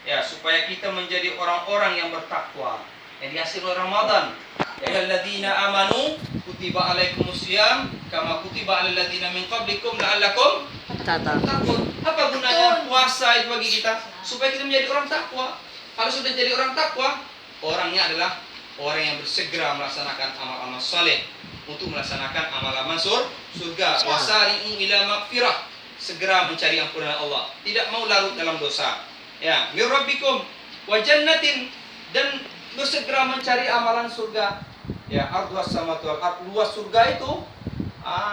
Ya, supaya kita menjadi orang-orang yang bertakwa. Yang dihasil oleh Ramadan. Ya ayyuhalladzina amanu kutiba alaikumusiyam kama kutiba alal ladzina min qablikum la'allakum tattaqun. Apa gunanya puasa itu bagi kita? Supaya kita menjadi orang takwa. Kalau sudah jadi orang takwa, orangnya adalah orang yang bersegera melaksanakan amal-amal saleh untuk melaksanakan amal-amal surga. Wasari'u ila magfirah, segera mencari ampunan Allah, tidak mau larut dalam dosa. Ya, mir rabbikum wa jannatin, dan bersegera mencari amalan surga. Ya, ardhas samawati wal ard, luas surga itu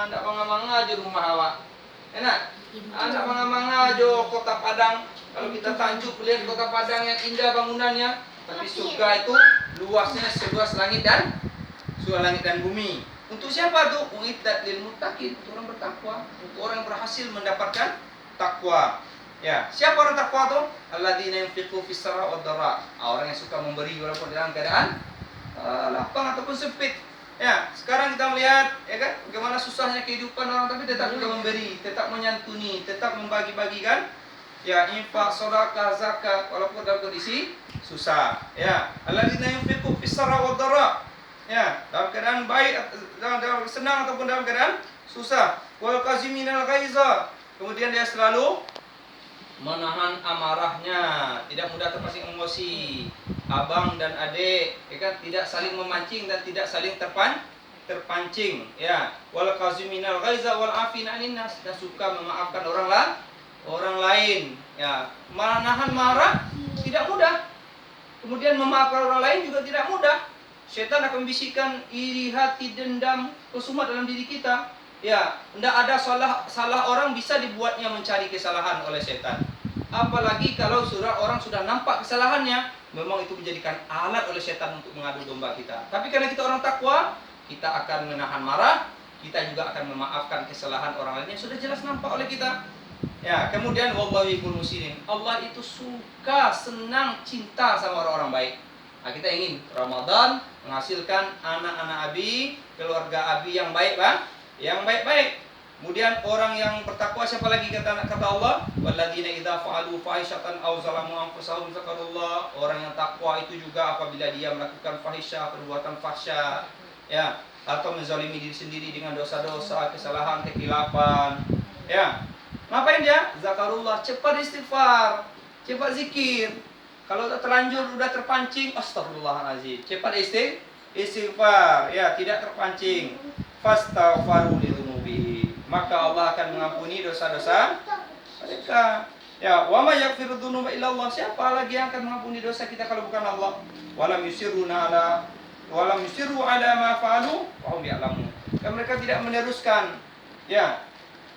ndak manga-manga aja rumah awak. Enak? Ndak manga-manga aja kota Padang. Kalau kita tanjuk lihat kota Padang yang indah bangunannya, tapi surga itu luasnya seluas langit dan bumi. Untuk siapa tuh? Uiddat lil muttaqin, untuk orang bertakwa, untuk orang yang berhasil mendapatkan takwa. Ya, siapa orang takwa tuh? Alladzina yunfiqu fis sarra wad dharra. Orang yang suka memberi walaupun dalam keadaan lapang ataupun sempit. Ya, sekarang kita melihat ya kan bagaimana susahnya kehidupan orang, tapi tetap juga memberi, tetap menyantuni, tetap membagi-bagikan. Ya, infak, sedekah, zakat walaupun dalam kondisi susah. Ya, alladzina yunfiqu fis sarra wad dharra. Ya, dalam keadaan baik, dalam senang ataupun dalam keadaan susah. Wal qaziminal ghaiza. Kemudian dia selalu menahan amarahnya, tidak mudah terpancing emosi. Abang dan adik, ya kan, tidak saling memancing dan tidak saling terpancing. Ya, wal qaziminal ghaiza wal afina 'anil nas, dan suka memaafkan orang lain. Ya, menahan marah tidak mudah. Kemudian memaafkan orang lain juga tidak mudah. Syaitan akan membisikkan iri hati, dendam, semua dalam diri kita. Ya, tidak ada salah orang bisa dibuatnya mencari kesalahan oleh setan. Apalagi kalau orang sudah nampak kesalahannya, memang itu menjadikan alat oleh setan untuk mengadu domba kita. Tapi karena kita orang takwa, kita akan menahan marah, kita juga akan memaafkan kesalahan orang lain yang sudah jelas nampak oleh kita. Ya, kemudian wallahu yuhibbul muhsinin. Allah itu suka, senang, cinta sama orang-orang baik. Nah, kita ingin Ramadan menghasilkan anak-anak Abi, keluarga Abi yang baik, Bang, yang baik-baik. Kemudian orang yang bertakwa siapa lagi kata Allah? Walladzina idza fa'alu fahishatan aw zalamu anfusahum zakarullah. Orang yang takwa itu juga apabila dia melakukan fahisyah, perbuatan fahsya, ya, atau menzalimi diri sendiri dengan dosa-dosa, kesalahan, kekilapan, ya. Ngapain dia? Zakarullah, cepat istighfar, cepat zikir. Kalau terlanjur udah terpancing, astagfirullahaladzim, cepat istighfar, ya, tidak terpancing. Fastaghfaru lidzunubi, maka Allah akan mengampuni dosa-dosa mereka. Ya, wa may yaghfiru dzunuba illallah, siapa lagi yang akan mengampuni dosa kita kalau bukan Allah? Walam yusirru ala ma fa'alu wa hum ya'lamun. Dan mereka tidak meneruskan, ya,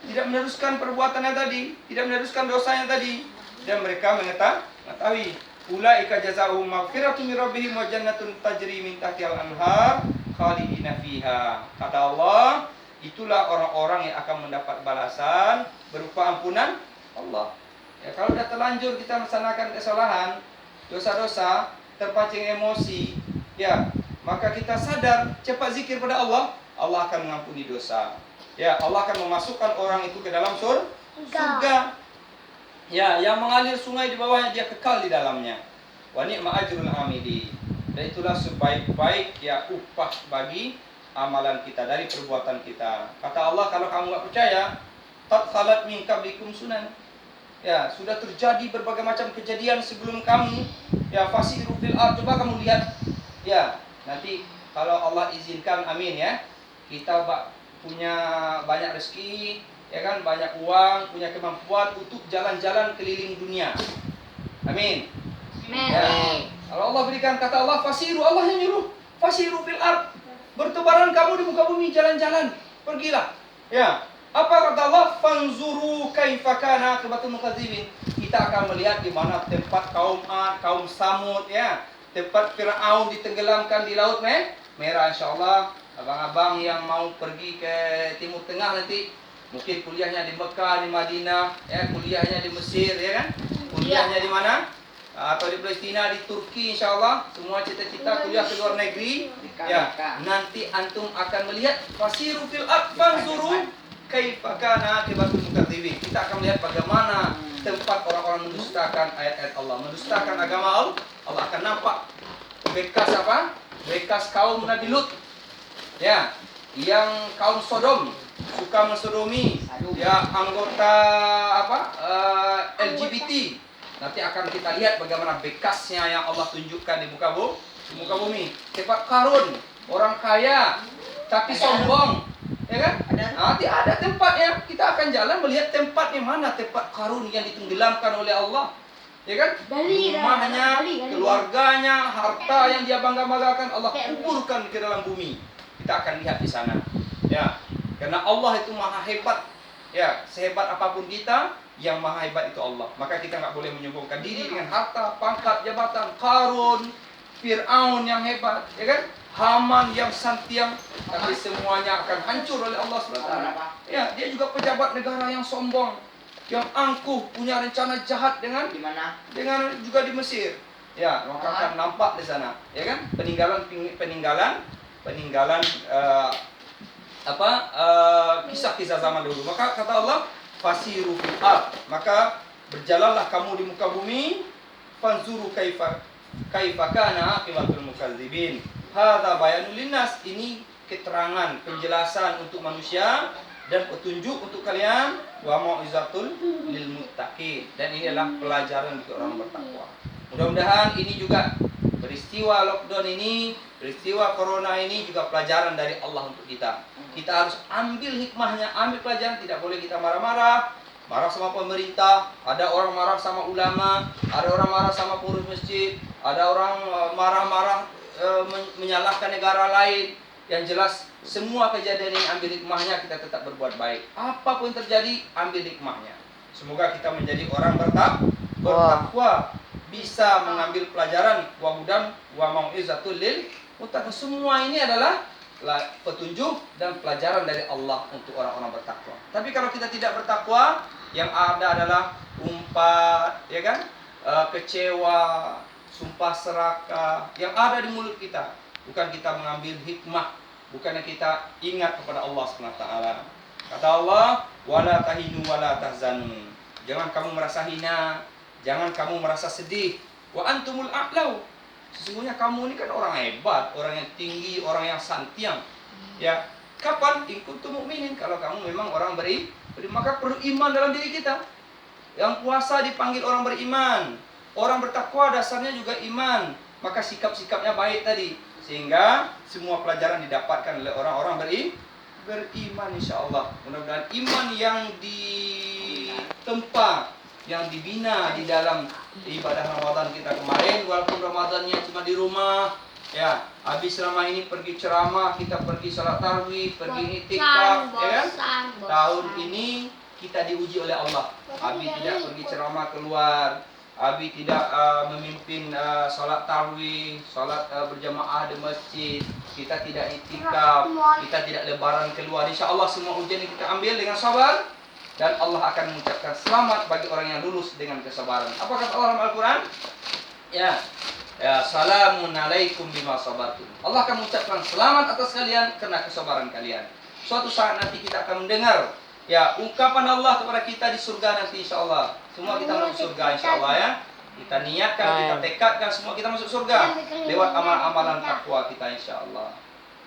tidak meneruskan perbuatannya tadi, tidak meneruskan dosanya tadi, dan mereka mengetahui. Ulaika jazaohum maghfiratun min rabbihim wa jannatun tajri min tahtihal anhar khalidina fiha. Kata Allah, itulah orang-orang yang akan mendapat balasan berupa ampunan Allah. Ya, kalau sudah terlanjur kita melaksanakan kesalahan, dosa-dosa, terpancing emosi, ya, maka kita sadar, cepat zikir pada Allah, Allah akan mengampuni dosa. Ya, Allah akan memasukkan orang itu ke dalam surga. Ya, yang mengalir sungai di bawahnya dia kekal di dalamnya. Wa ni'ma ajrul amili. Dan itulah sebaik-baik ya upah bagi amalan kita dari perbuatan kita. Kata Allah, kalau kamu enggak percaya, qad khalat min qablikum sunan. Ya, sudah terjadi berbagai macam kejadian sebelum kamu. Ya, fasiru fil ard, coba kamu lihat. Ya, nanti kalau Allah izinkan, amin ya. Kita punya banyak rezeki, ya kan, banyak uang, punya kemampuan untuk jalan-jalan keliling dunia. Amin. Ya. Kalau Allah berikan, kata Allah, fasiru, Allah yang nyuruh, fasiru fil ard, bertebaran kamu di muka bumi, jalan-jalan, pergilah. Ya. Apa kata Allah? Fanzuru kaifa kana aqibatul mukadzibin. Kita akan melihat di mana tempat kaum Ad, kaum Samud, ya, tempat Firaun ditenggelamkan di Laut Merah. Insyaallah abang-abang yang mau pergi ke Timur Tengah nanti, mungkin kuliahnya di Mekah, di Madinah, ya, kuliahnya di Mesir, ya kan? Kuliahnya di mana? Atau di Palestina, di Turki, insyaallah. Semua cita-cita kuliah ke luar negeri, ya. Nanti antum akan melihat fasiru fil ard fanzuru kaifa kana aqibatul mukadzibin. Kita akan melihat bagaimana tempat orang-orang mendustakan ayat-ayat Allah, mendustakan agama Allah, Allah akan nampak bekas apa? Bekas kaum Nabi Lut. Ya, yang kaum Sodom suka mensodomi ya anggota apa? LGBT. Nanti akan kita lihat bagaimana bekasnya yang Allah tunjukkan di muka bumi. Tempat Karun, orang kaya tapi sombong, ya kan? Nanti ada tempatnya. Kita akan jalan melihat tempatnya mana, tempat Karun yang ditenggelamkan oleh Allah, ya kan? Rumahnya, keluarganya, harta yang dia bangga-banggakan Allah kuburkan ke dalam bumi. Kita akan lihat di sana, ya. Karena Allah itu maha hebat, ya. Sehebat apapun kita, yang maha hebat itu Allah. Maka kita nggak boleh menyombongkan diri dengan harta, pangkat, jabatan. Karun, Fir'aun yang hebat, ya kan? Haman yang santiang, tapi semuanya akan hancur oleh Allah SWT. Ya, dia juga pejabat negara yang sombong, yang angkuh, punya rencana jahat dengan juga di Mesir. Ya, maka akan nampak di sana, ya kan? Peninggalan kisah-kisah zaman dulu. Maka kata Allah, fasiru fil ard, maka berjalanlah kamu di muka bumi, fanzuru kaifa kana aqibatul mukadzibin. Hadza bayanul linnas, ini keterangan, penjelasan untuk manusia dan petunjuk untuk kalian, wa mau'izatul lil muttaqin, dan ini adalah pelajaran untuk orang bertakwa. Mudah-mudahan ini juga peristiwa lockdown ini, peristiwa corona ini juga pelajaran dari Allah untuk kita. Kita harus ambil hikmahnya, ambil pelajaran. Tidak boleh kita marah-marah, marah sama pemerintah. Ada orang marah sama ulama, ada orang marah sama pengurus masjid, ada orang marah-marah menyalahkan negara lain. Yang jelas semua kejadian ini ambil hikmahnya, kita tetap berbuat baik. Apapun terjadi, ambil hikmahnya. Semoga kita menjadi orang bertakwa, bisa mengambil pelajaran, wa hudan wa mau'izatul lil muttaqin. Semua ini adalah petunjuk dan pelajaran dari Allah untuk orang-orang bertakwa. Tapi kalau kita tidak bertakwa, yang ada adalah umpat, ya kan? Kecewa, sumpah serakah yang ada di mulut kita. Bukan kita mengambil hikmah, bukannya kita ingat kepada Allah SWT. Kata Allah, wala tahinu wala tahzanu. Jangan kamu merasa hina, jangan kamu merasa sedih. Wa antumul a'lau. Sesungguhnya kamu ini kan orang hebat, orang yang tinggi, orang yang santiang. Ya, kapan in kuntum mukminin? Kalau kamu memang orang beriman, maka perlu iman dalam diri kita. Yang puasa dipanggil orang beriman. Orang bertakwa dasarnya juga iman. Maka sikap-sikapnya baik tadi, sehingga semua pelajaran didapatkan oleh orang-orang beriman, insyaallah. Mudah-mudahan iman yang ditempa, yang dibina di dalam ibadah Ramadan kita kemarin, walaupun Ramadannya cuma di rumah, ya, habis selama ini pergi ceramah, kita pergi salat tarawih, pergi iktikaf, ya kan? Tahun ini kita diuji oleh Allah. Abi tidak pergi ceramah keluar, Abi tidak memimpin salat tarawih, salat berjamaah di masjid, kita tidak iktikaf, kita tidak lebaran keluar. Insyaallah semua ujian yang kita ambil dengan sabar, dan Allah akan mengucapkan selamat bagi orang yang lulus dengan kesabaran. Apa kata Allah dalam Al-Quran? Ya, salamun alaikum bima sabartum. Allah akan mengucapkan selamat atas kalian karena kesabaran kalian. Suatu saat nanti kita akan mendengar, ya, ungkapan Allah kepada kita di surga nanti, insyaallah. Semua kita masuk surga, insyaallah, ya. Kita niatkan, kita tekadkan semua kita masuk surga lewat amal-amalan takwa kita, insyaallah.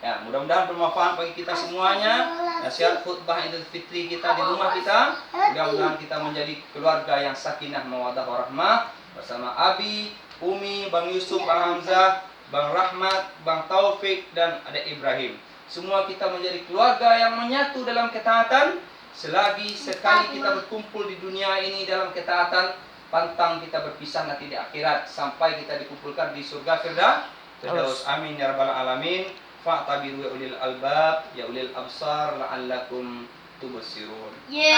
Ya, mudah-mudahan bermanfaat bagi kita semuanya. Nasihat khutbah Idul Fitri kita di rumah kita, mudah-mudahan kita menjadi keluarga yang sakinah mawaddah warahmah bersama Abi, Umi, Bang Yusuf, Bang Hamzah, Bang Rahmat, Bang Taufik, dan Adik Ibrahim. Semua kita menjadi keluarga yang menyatu dalam ketaatan. Selagi sekali kita berkumpul di dunia ini dalam ketaatan, pantang kita berpisah nanti di akhirat sampai kita dikumpulkan di surga Firdaus. Amin ya rabbal alamin. Fa'tabiru ya ulil albab, ya ulil absar la'allakum tubsirun.